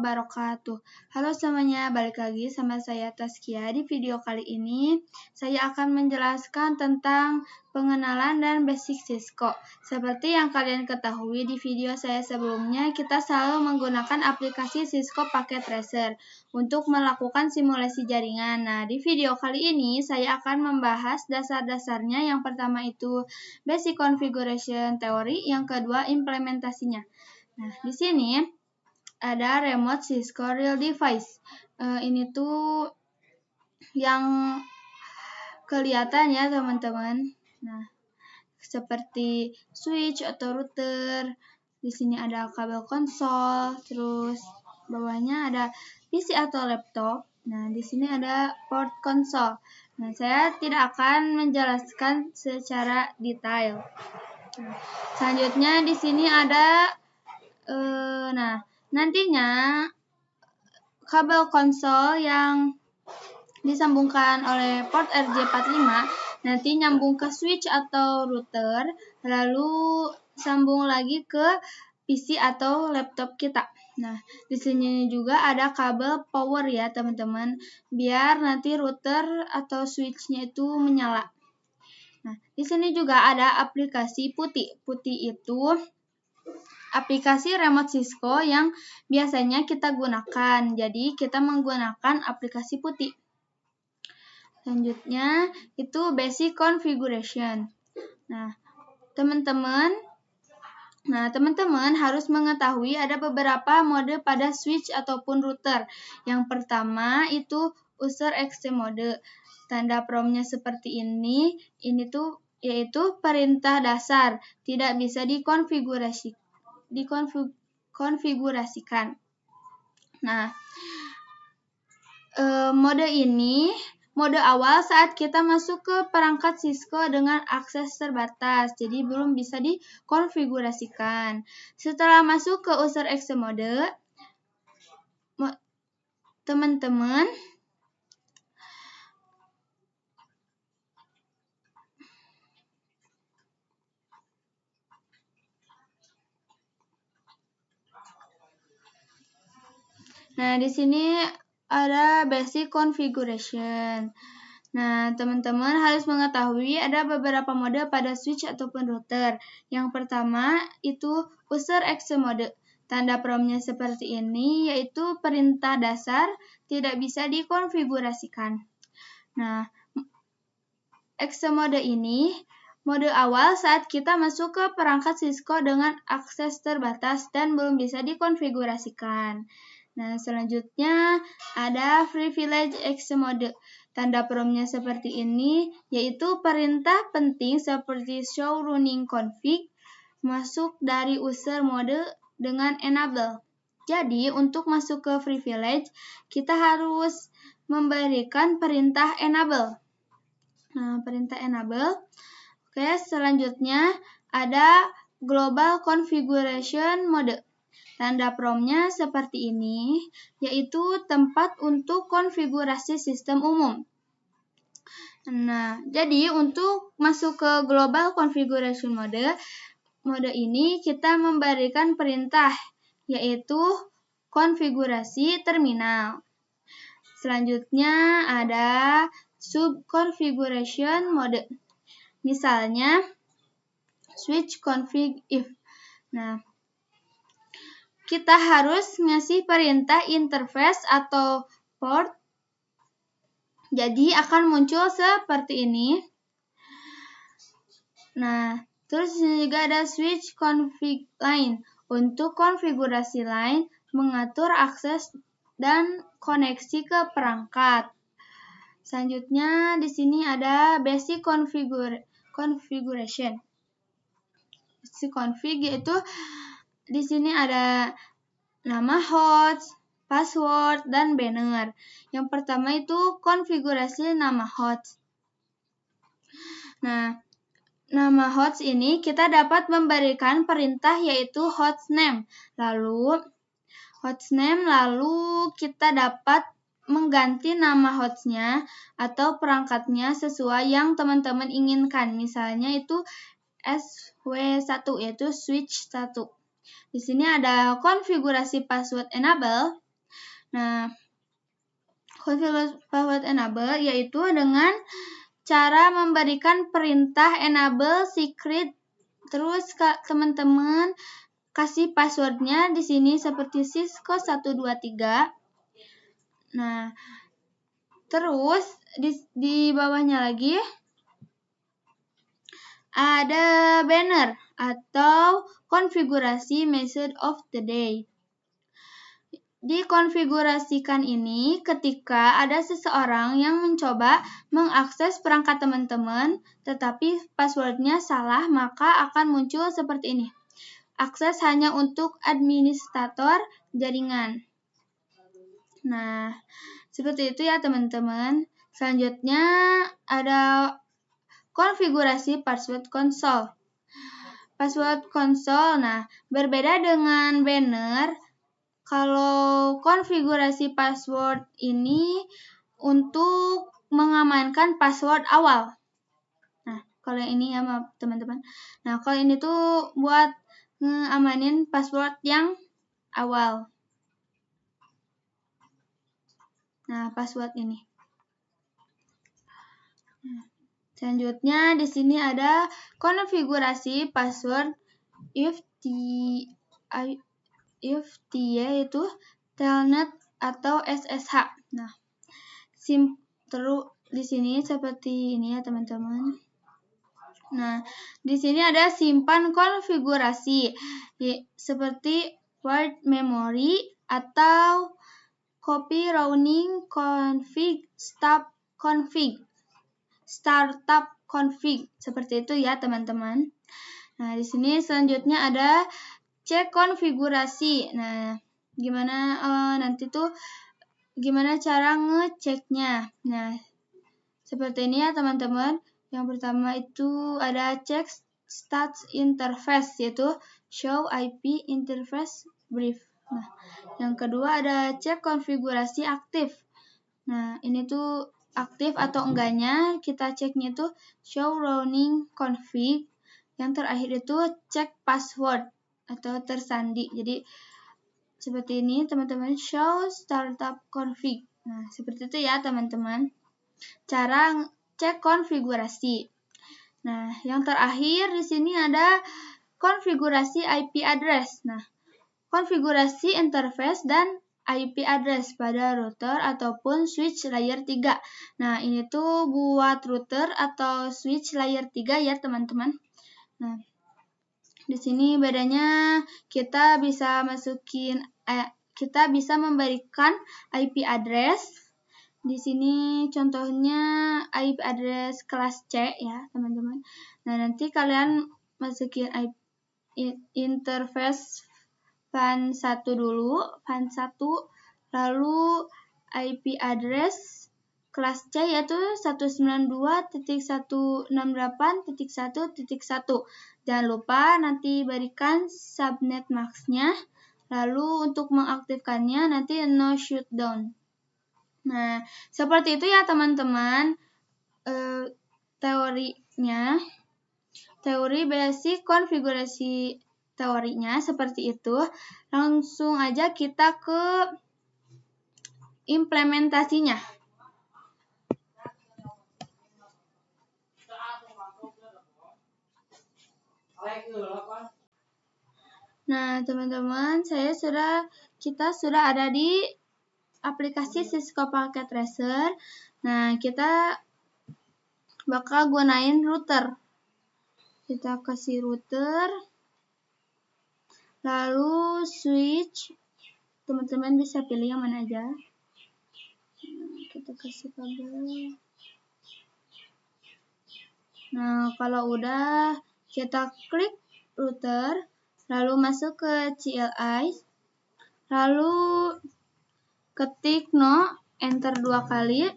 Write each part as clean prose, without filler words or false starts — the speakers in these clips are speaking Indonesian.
wabarakatuh. Halo semuanya, balik lagi sama saya Taskia. Di video kali ini, saya akan menjelaskan tentang pengenalan dan basic Cisco. Seperti yang kalian ketahui di video saya sebelumnya, kita selalu menggunakan aplikasi Cisco Packet Tracer untuk melakukan simulasi jaringan. Nah, di video kali ini, saya akan membahas dasar-dasarnya. Yang pertama itu basic configuration teori, yang kedua implementasinya. Nah, di sini ada remote Cisco Real Device. Ini tuh yang kelihatan ya teman-teman. Nah, seperti switch atau router. Di sini ada kabel konsol, terus bawahnya ada PC atau laptop. Nah, di sini ada port konsol. Nah, saya tidak akan menjelaskan secara detail. Nah, selanjutnya di sini ada nantinya kabel konsol yang disambungkan oleh port RJ45 nanti nyambung ke switch atau router, lalu sambung lagi ke PC atau laptop kita. Nah, di sini juga ada kabel power ya teman-teman, biar nanti router atau switch-nya itu menyala. Nah, di sini juga ada aplikasi putih. Putih itu aplikasi remote Cisco yang biasanya kita gunakan. Jadi, kita menggunakan aplikasi putih. Selanjutnya, itu basic configuration. Nah, teman-teman harus mengetahui ada beberapa mode pada switch ataupun router. Yang pertama itu user access mode. Tanda promnya seperti ini tuh yaitu perintah dasar, tidak bisa dikonfigurasikan. Nah, mode awal saat kita masuk ke perangkat Cisco dengan akses terbatas, jadi belum bisa dikonfigurasikan. Setelah masuk ke user access mode, teman-teman Nah, di sini ada basic configuration. Nah, teman-teman harus mengetahui ada beberapa mode pada switch ataupun router. Yang pertama itu user access mode. Tanda promnya seperti ini, yaitu perintah dasar tidak bisa dikonfigurasikan. Nah, access mode ini mode awal saat kita masuk ke perangkat Cisco dengan akses terbatas dan belum bisa dikonfigurasikan. Nah, selanjutnya ada privilege access mode. Tanda promnya seperti ini, yaitu perintah penting seperti show running config masuk dari user mode dengan enable. Jadi, untuk masuk ke privilege, kita harus memberikan perintah enable. Nah, perintah enable. Oke, selanjutnya ada global configuration mode. Tanda promnya seperti ini, yaitu tempat untuk konfigurasi sistem umum. Nah, jadi untuk masuk ke global configuration mode ini kita memberikan perintah, yaitu konfigurasi terminal. Selanjutnya ada sub-configuration mode. Misalnya, switch config if. Nah, kita harus ngasih perintah interface atau port. Jadi akan muncul seperti ini. Nah, terus ini juga ada switch config line. Untuk konfigurasi line, mengatur akses dan koneksi ke perangkat. Selanjutnya di sini ada basic configuration. Basic config yaitu di sini ada nama host, password, dan banner. Yang pertama itu konfigurasi nama host. Nah, nama host ini kita dapat memberikan perintah yaitu hostname. Lalu kita dapat mengganti nama hostnya atau perangkatnya sesuai yang teman-teman inginkan. Misalnya itu SW1 yaitu switch 1. Di sini ada konfigurasi password enable. Nah, configure password enable yaitu dengan cara memberikan perintah enable secret. Terus teman-teman kasih passwordnya di sini seperti Cisco 123. Nah, terus di bawahnya lagi ada banner atau konfigurasi message of the day. Dikonfigurasikan ini ketika ada seseorang yang mencoba mengakses perangkat teman-teman, tetapi passwordnya salah, maka akan muncul seperti ini. Akses hanya untuk administrator jaringan. Nah, seperti itu ya teman-teman. Selanjutnya ada konfigurasi password console. Password console, nah berbeda dengan banner. Kalau konfigurasi password ini untuk mengamankan password awal. Nah, kalau ini ya maaf teman-teman. Nah, kalau ini tuh buat ngamanin password yang awal. Nah, password ini. Selanjutnya di sini ada konfigurasi password yaitu telnet atau SSH. Nah, terus di sini seperti ini ya teman-teman. Nah, di sini ada simpan konfigurasi seperti word memory atau copy running config startup config seperti itu ya teman-teman. Nah, di sini selanjutnya ada cek konfigurasi. Nah, gimana cara ngeceknya? Nah, seperti ini ya teman-teman. Yang pertama itu ada cek stats interface yaitu show IP interface brief. Nah, yang kedua ada cek konfigurasi aktif. Nah, ini tuh aktif atau enggaknya kita ceknya itu show running config. Yang terakhir itu cek password atau tersandi. Jadi seperti ini teman-teman, show startup config. Nah, seperti itu ya teman-teman. Cara cek konfigurasi. Nah, yang terakhir di sini ada konfigurasi IP address. Nah, konfigurasi interface dan IP address pada router ataupun switch layer 3. Nah, ini tuh buat router atau switch layer 3 ya teman-teman. Nah, di sini bedanya kita bisa memberikan IP address. Di sini contohnya IP address kelas C ya, teman-teman. Nah, nanti kalian masukin IP interface PAN 1 dulu, PAN 1, lalu IP address kelas C yaitu 192.168.1.1. Jangan lupa nanti berikan subnet mask-nya. Lalu untuk mengaktifkannya nanti no shutdown. Nah, seperti itu ya teman-teman teorinya. Teori basic konfigurasi teorinya seperti itu. Langsung aja kita ke implementasinya. Nah, teman-teman, kita sudah ada di aplikasi Cisco Packet Tracer. Nah, kita bakal gunain router. Kita kasih router. Lalu switch. Teman-teman bisa pilih yang mana aja. Kita kasih kabel. Nah, kalau udah kita klik router, lalu masuk ke CLI, lalu ketik no, enter 2 kali.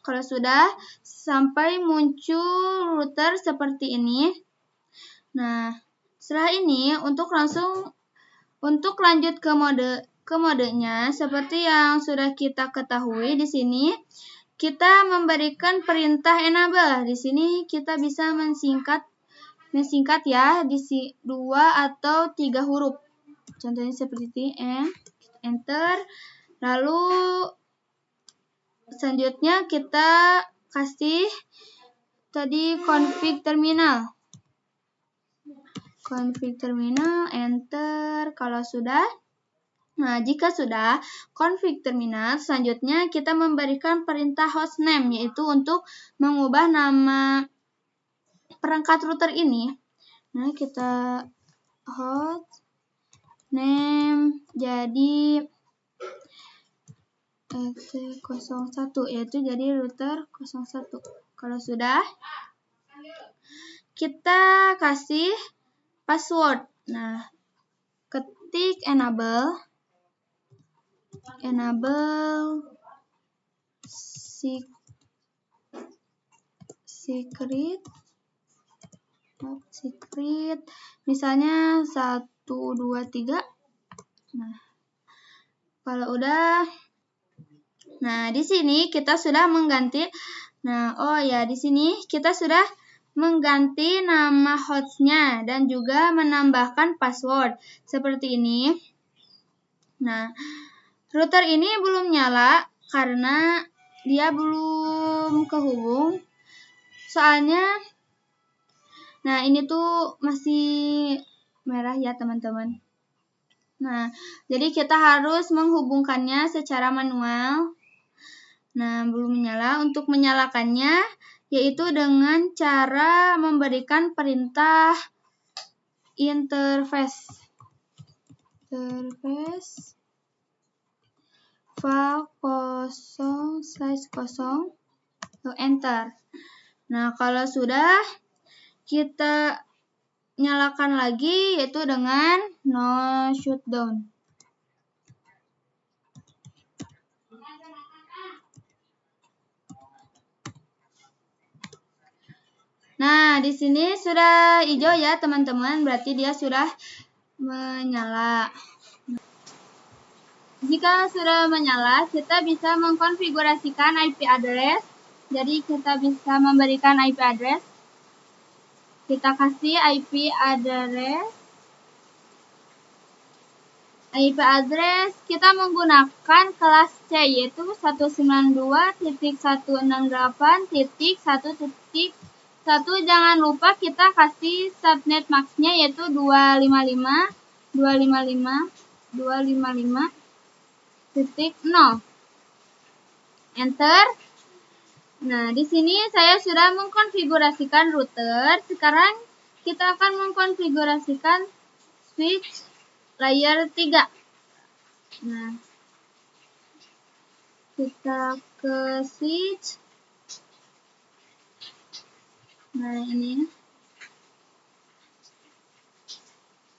Kalau sudah, sampai muncul router seperti ini. Nah, setelah ini untuk lanjut ke modenya, seperti yang sudah kita ketahui di sini, kita memberikan perintah enable. Di sini kita bisa mensingkat ya di 2 atau 3 huruf. Contohnya seperti ini, enter. Lalu selanjutnya kita kasih tadi config terminal. Config terminal, enter. Kalau sudah, nah jika sudah config terminal, selanjutnya kita memberikan perintah hostname, yaitu untuk mengubah nama perangkat router ini. Nah, kita hostname jadi rt01, yaitu jadi router 01. Kalau sudah, kita kasih password. Nah, ketik enable secret misalnya 1 2 3. Nah, kalau udah, nah di sini kita sudah mengganti. Nah, di sini kita sudah mengganti nama hostnya dan juga menambahkan password seperti ini. Nah, router ini belum nyala karena dia belum kehubung. Soalnya, nah ini tuh masih merah ya teman-teman. Nah, jadi kita harus menghubungkannya secara manual. Nah, belum menyala. Untuk menyalakannya, yaitu dengan cara memberikan perintah interface va0/0, enter. Nah, kalau sudah, kita nyalakan lagi, yaitu dengan no shutdown. Nah, di sini sudah hijau ya teman-teman, berarti dia sudah menyala. Jika sudah menyala, kita bisa mengkonfigurasikan IP address. Jadi kita bisa memberikan IP address. Kita kasih IP address kita menggunakan kelas C, yaitu 192.168.1.1. Jangan lupa kita kasih subnet max-nya, yaitu 255.255.0. Enter. Nah, di sini saya sudah mengkonfigurasikan router. Sekarang kita akan mengkonfigurasikan switch layer 3. Nah, kita ke switch. Nah, ini.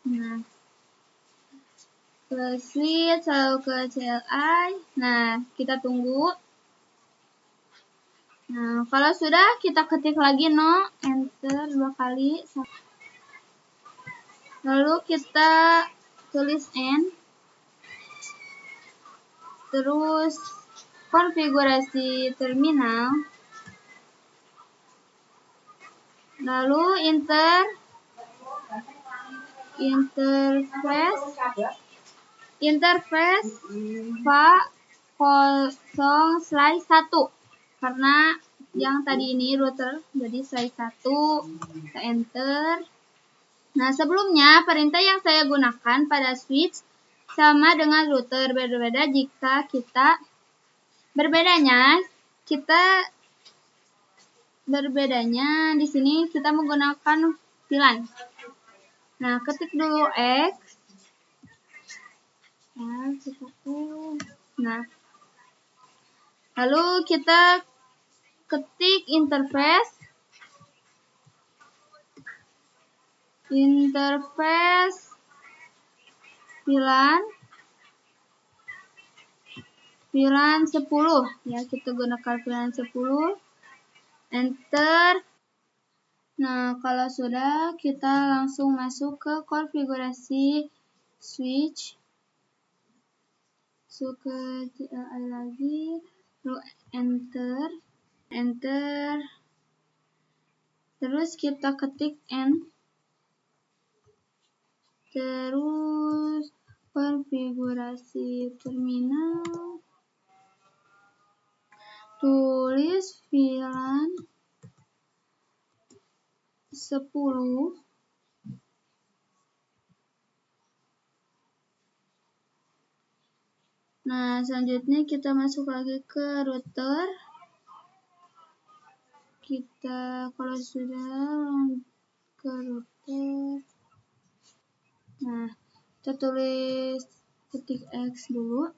Nah, ke switch, lalu ke CLI. Nah, kita tunggu. Nah, kalau sudah, kita ketik lagi no, enter 2 kali. Lalu kita tulis N. Terus konfigurasi terminal. Lalu interface va0/1, karena yang tadi ini router jadi /1. Kita enter. Nah, sebelumnya perintah yang saya gunakan pada switch sama dengan router, berbeda jika kita berbedanya di sini kita menggunakan VLAN. Nah, ketik dulu X. Nah, lalu kita ketik interface VLAN 10 ya, kita gunakan VLAN 10. Enter. Nah, kalau sudah, kita langsung masuk ke konfigurasi switch. Masuk ke CLI lagi, lalu enter. Terus kita ketik N. Terus konfigurasi terminal, tulis VLAN 10. Nah, selanjutnya kita masuk lagi ke router. Kita kalau sudah ke router, nah kita tulis ketik X dulu.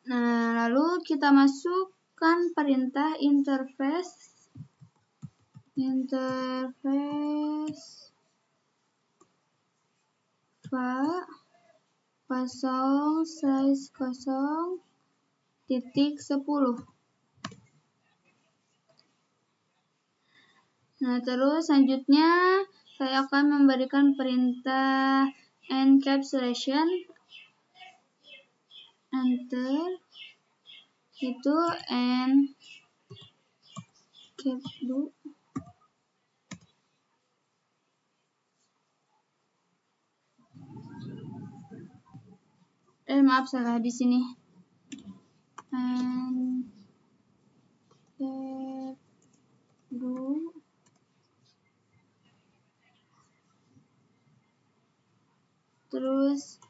Nah, lalu kita masukkan perintah interface va 0/0.10. Nah, terus selanjutnya saya akan memberikan perintah encapsulation, enter, itu encap dulu. Maaf, salah di sini. Encap dulu. Terus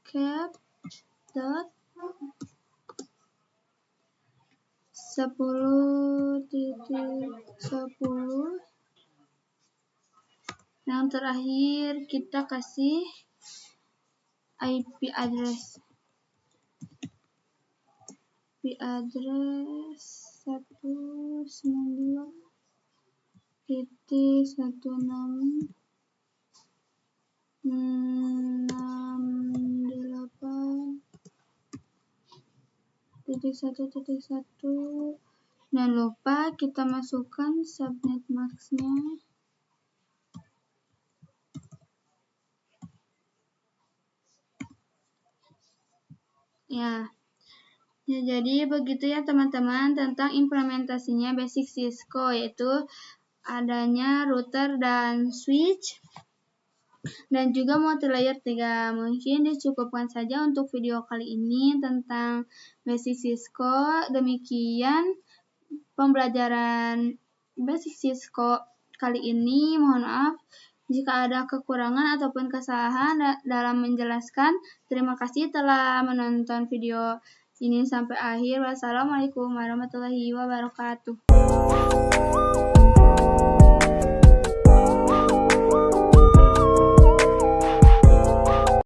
cap dot 10.10. Yang terakhir kita kasih IP address 192.168.1.1.1. Jangan lupa kita masukkan subnet max-nya. Ya, jadi begitu ya teman-teman tentang implementasinya basic Cisco, yaitu adanya router dan switch dan juga multilayer 3. Mungkin dicukupkan saja untuk video kali ini tentang basic Cisco. Demikian pembelajaran basic Cisco kali ini. Mohon maaf jika ada kekurangan ataupun kesalahan dalam menjelaskan. Terima kasih telah menonton video ini sampai akhir. Wassalamualaikum warahmatullahi wabarakatuh.